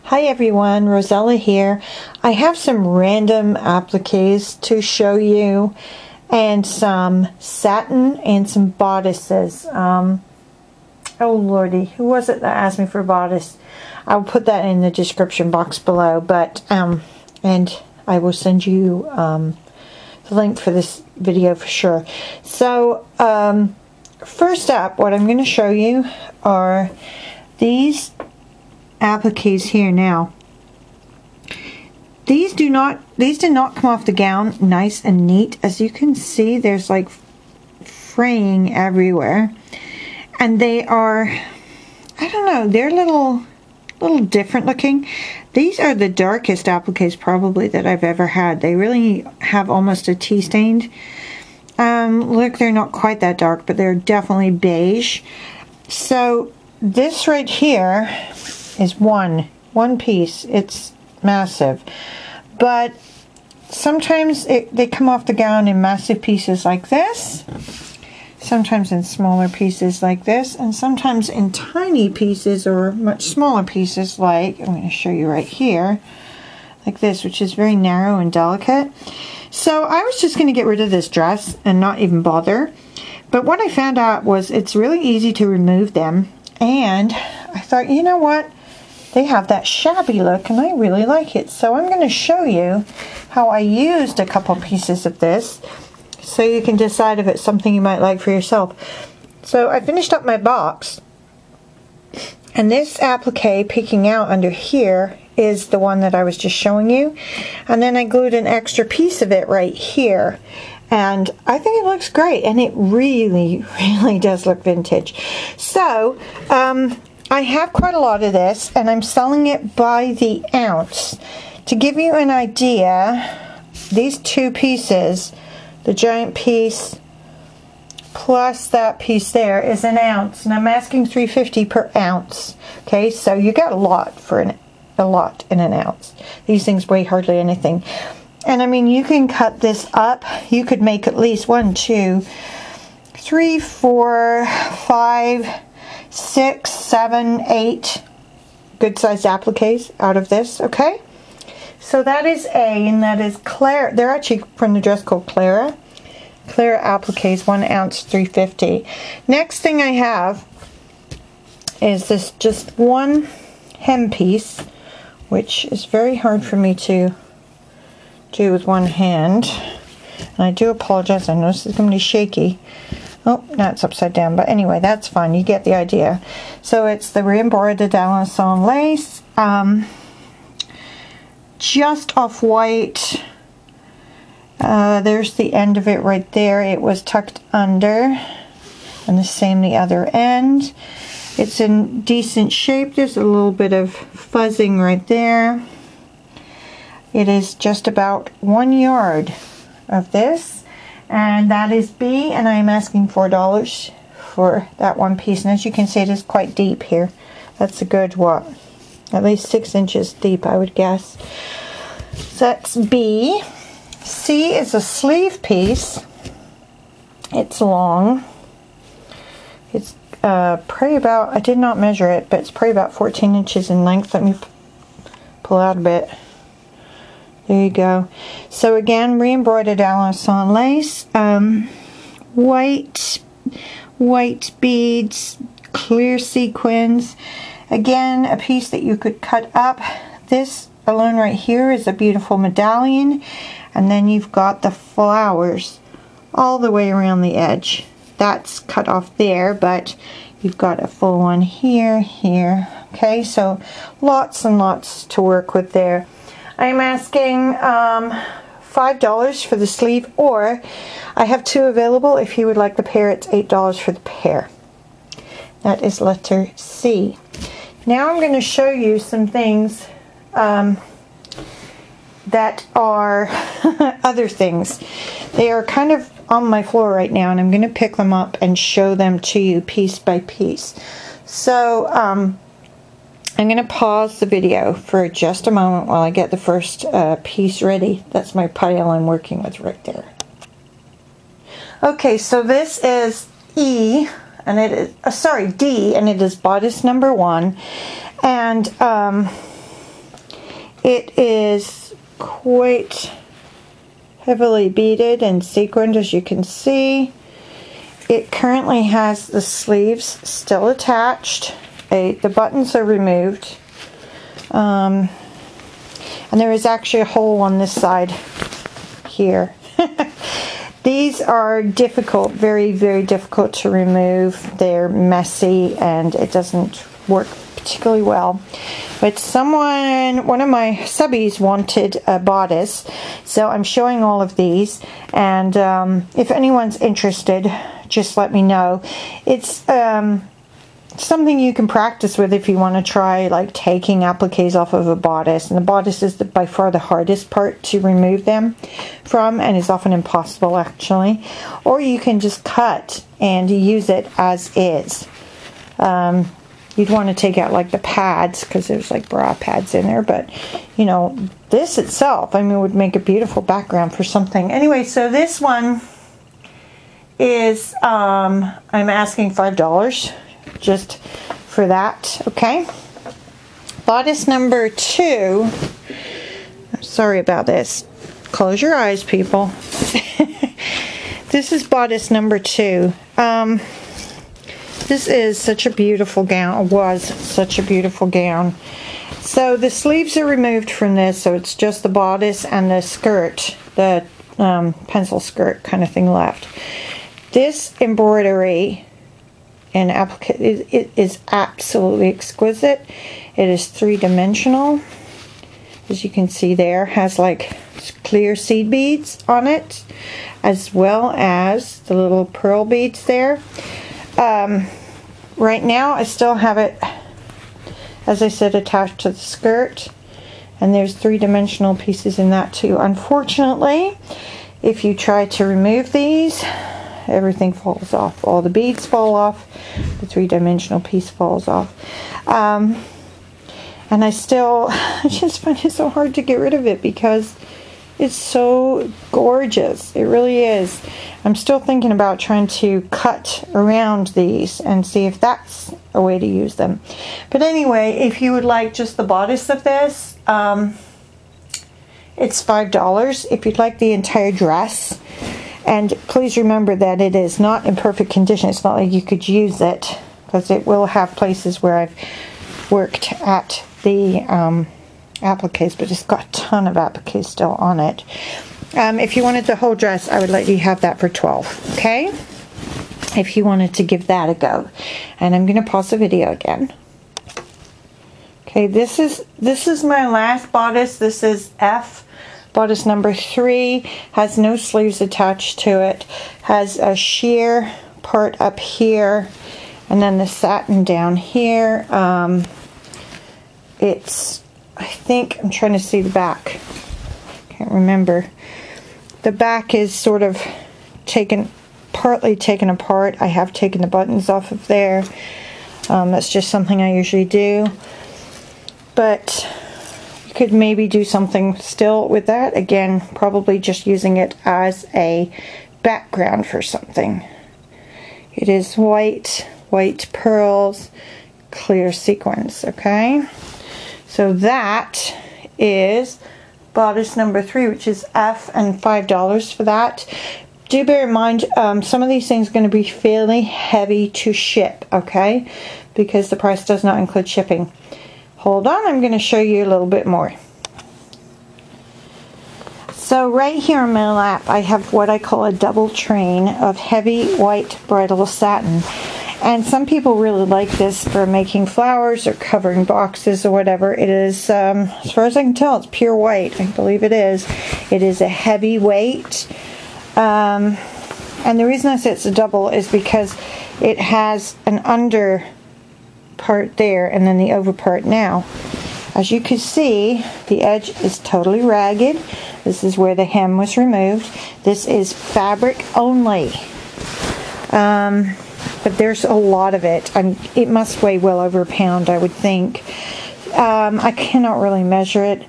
Hi everyone, Rosella here. I have some random appliques to show you and some satin and some bodices. Oh lordy, who was it that asked me for a bodice? I'll put that in the description box below, but and I will send you the link for this video for sure. So first up, what I'm going to show you are these appliques here. Now these did not come off the gown nice and neat. As you can see, there's like fraying everywhere, and they are, I don't know, they're little different looking. These are the darkest appliques probably that I've ever had. They really have almost a tea stained look. They're not quite that dark, but they're definitely beige. So this right here is one piece. It's massive, but sometimes they come off the gown in massive pieces like this, sometimes in smaller pieces like this, and sometimes in tiny pieces or much smaller pieces like, I'm going to show you right here, like this, which is very narrow and delicate. So I was just going to get rid of this dress and not even bother, but what I found out was it's really easy to remove them, and I thought, you know what, they have that shabby look and I really like it. So I'm going to show you how I used a couple pieces of this so you can decide if it's something you might like for yourself. So I finished up my box, and this applique peeking out under here is the one that I was just showing you, and then I glued an extra piece of it right here, and I think it looks great, and it really does look vintage. So I have quite a lot of this, and I'm selling it by the ounce. To give you an idea, these two pieces, the giant piece plus that piece there, is an ounce, and I'm asking $3.50 per ounce. Okay, so you got a lot for a lot in an ounce. These things weigh hardly anything, and I mean, you can cut this up. You could make at least 1, 2, 3, 4, 5, 6, 7, 8 good sized appliques out of this. Okay, so that is A, and that is Clara. They're actually from the dress called Clara. Clara appliques, 1 ounce, $3.50. Next thing I have is this just one hem piece, which is very hard for me to do with one hand, and I do apologize. I know this is going to be shaky. Oh, now it's upside down, but anyway, that's fine. You get the idea. So it's the re-embroidered Alencon lace, just off-white. There's the end of it right there. It was tucked under, and the same the other end. It's in decent shape. There's a little bit of fuzzing right there. It is just about 1 yard of this, and that is B, and I'm asking $4 for that one piece. And as you can see, it is quite deep here. That's a good, what, at least 6 inches deep, I would guess. So that's B. C is a sleeve piece. It's long. It's probably about, I did not measure it, but it's probably about 14 inches in length. Let me pull out a bit. There you go. So again, re-embroidered Alencon lace, white beads, clear sequins. Again, a piece that you could cut up. This alone right here is a beautiful medallion, and then you've got the flowers all the way around the edge. That's cut off there, but you've got a full one here, here. Okay, so lots and lots to work with there. I'm asking $5 for the sleeve, or I have 2 available. If you would like the pair, it's $8 for the pair. That is letter C. Now I'm going to show you some things that are other things. They are kind of on my floor right now, and I'm going to pick them up and show them to you piece by piece. So I'm going to pause the video for just a moment while I get the first piece ready. That's my pile I'm working with right there. Okay, so this is E, and it is, D, and it is bodice number 1. And it is quite heavily beaded and sequined, as you can see. It currently has the sleeves still attached. The buttons are removed. And there is actually a hole on this side here. These are difficult, very, very difficult to remove. They're messy and it doesn't work particularly well. But one of my subbies wanted a bodice, so I'm showing all of these. And if anyone's interested, just let me know. It's something you can practice with if you want to try like taking appliques off of a bodice. And the bodice is by far the hardest part to remove them from, and is often impossible actually. Or you can just cut and use it as is. You'd want to take out like the pads, because there's like bra pads in there, but you know, this itself, I mean, would make a beautiful background for something. Anyway, so this one is I'm asking $5 just for that. Okay, bodice number 2. I'm sorry about this. Close your eyes, people. This is bodice number 2. This is such a beautiful gown. It was such a beautiful gown. So the sleeves are removed from this, so it's just the bodice and the skirt, the pencil skirt kind of thing left. This embroidery and applique is absolutely exquisite. It is 3-dimensional, as you can see there. Has like clear seed beads on it, as well as the little pearl beads there. Right now I still have it, as I said, attached to the skirt, and there's 3-dimensional pieces in that too. Unfortunately, if you try to remove these, everything falls off. All the beads fall off, the 3-dimensional piece falls off. And I just find it so hard to get rid of it because it's so gorgeous. It really is. I'm still thinking about trying to cut around these and see if that's a way to use them. But anyway, if you would like just the bodice of this, it's $5. If you'd like the entire dress, and please remember that it is not in perfect condition. It's not like you could use it, because it will have places where I've worked at the appliques, but it's got a ton of appliques still on it. If you wanted the whole dress, I would let you have that for $12, okay? If you wanted to give that a go. And I'm going to pause the video again. Okay, this is my last bodice. This is F, bodice number 3. Has no sleeves attached to it. Has a sheer part up here, and then the satin down here. I think, I'm trying to see the back. Can't remember. The back is sort of partly taken apart. I have taken the buttons off of there. That's just something I usually do. But you could maybe do something still with that. Again, probably just using it as a background for something. It is white pearls, clear sequins, okay? So that is bodice number 3, which is F, and $5 for that. Do bear in mind, some of these things are going to be fairly heavy to ship, okay? Because the price does not include shipping. Hold on, I'm going to show you a little bit more. So right here on my lap, I have what I call a double train of heavy white bridal satin. And some people really like this for making flowers or covering boxes or whatever. It is, as far as I can tell, it's pure white. I believe it is. It is a heavy weight. And the reason I say it's a double is because it has an under part there and then the over part now. As you can see, the edge is totally ragged. This is where the hem was removed. This is fabric only. But there's a lot of it. It must weigh well over a pound, I would think. I cannot really measure it.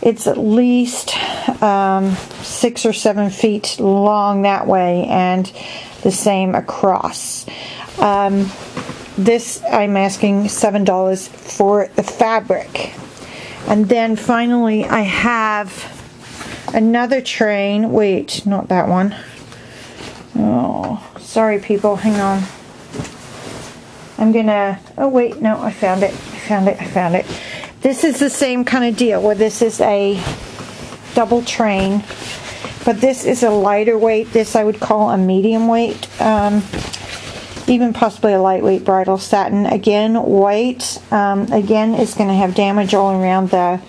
It's at least 6 or 7 feet long that way, and the same across. this I'm asking $7 for the fabric. And then finally I have another train. Wait, not that one. Oh, sorry people, hang on. I'm gonna, oh wait, no, I found it. I found it. This is the same kind of deal where this is a double train, but this is a lighter weight. This I would call a medium weight, even possibly a lightweight bridal satin. Again, white. Again, it's going to have damage all around the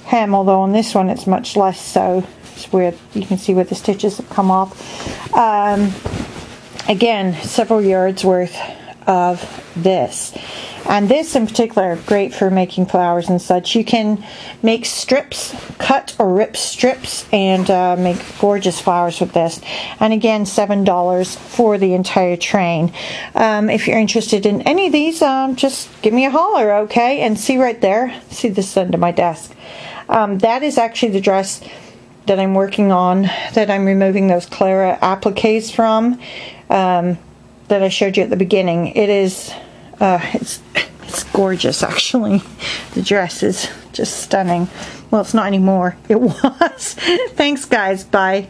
hem, although on this one it's much less so. It's where you can see where the stitches have come off. Again, several yards worth of this. And this in particular, great for making flowers and such. You can make strips, cut or rip strips, and make gorgeous flowers with this. And again, $7 for the entire train. If you're interested in any of these, just give me a holler, okay? And see right there, see this under my desk. That is actually the dress that I'm working on, that I'm removing those Clara appliques from, that I showed you at the beginning. It is, it's gorgeous actually. The dress is just stunning. Well, it's not anymore. It was. Thanks guys, bye.